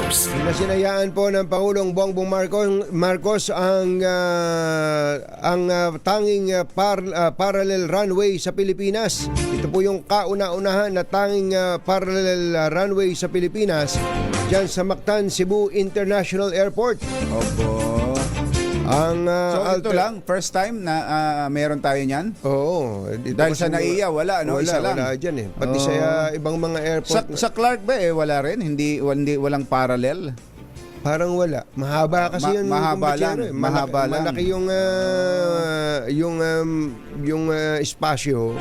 News. Nasinayaan po ng Pangulong Bongbong Marcos ang tanging parallel runway sa Pilipinas. Ito po yung kauna-unahan na tanging parallel runway sa Pilipinas dyan sa Mactan, Cebu International Airport. Opo. So ito lang, first time na meron tayo niyan? Oo. Dahil sa NAIA, wala, no? Isa lang. Wala dyan eh. Pati sa ibang mga airport. Sa Clark ba wala rin? Walang parallel? Parang wala. Mahaba kasi yan. Mahaba lang. Mahaba lang. Malaki yung espasyo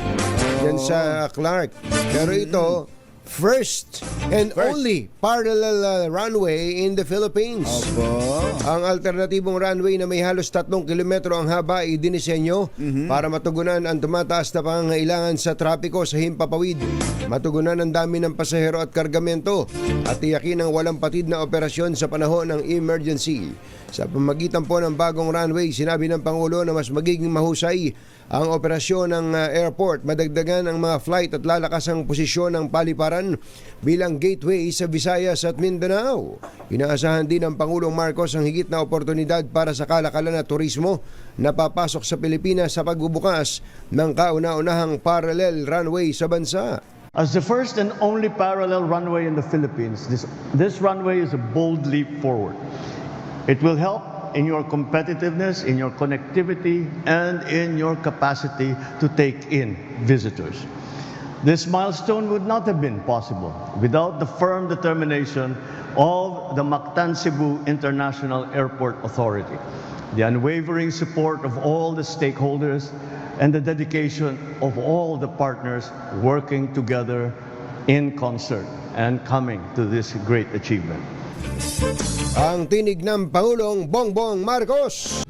yan sa Clark. Pero ito, first and only parallel runway in the Philippines. Opo. Ang alternatibong runway na may halos 3 kilometro ang haba ay dinisenyo para matugunan ang tumataas na pangangailangan sa trapiko sa himpapawid, matugunan ang dami ng pasahero at kargamento, at tiyakin ang walang patid na operasyon sa panahon ng emergency. Sa pamagitan po ng bagong runway, sinabi ng Pangulo na mas magiging mahusay ang operasyon ng airport, madagdagan ang mga flight at lalakas ang posisyon ng paliparan bilang gateway sa Visayas at Mindanao. Inaasahan din ng Pangulong Marcos ang higit na oportunidad para sa kalakalan at turismo na papasok sa Pilipinas sa pagbubukas ng kauna-unahang parallel runway sa bansa. As the first and only parallel runway in the Philippines, this runway is a bold leap forward. It will help in your competitiveness, in your connectivity, and in your capacity to take in visitors. This milestone would not have been possible without the firm determination of the Mactan Cebu International Airport Authority, the unwavering support of all the stakeholders, and the dedication of all the partners working together in concert and coming to this great achievement. Ang tinig ng Pangulong Bongbong Marcos.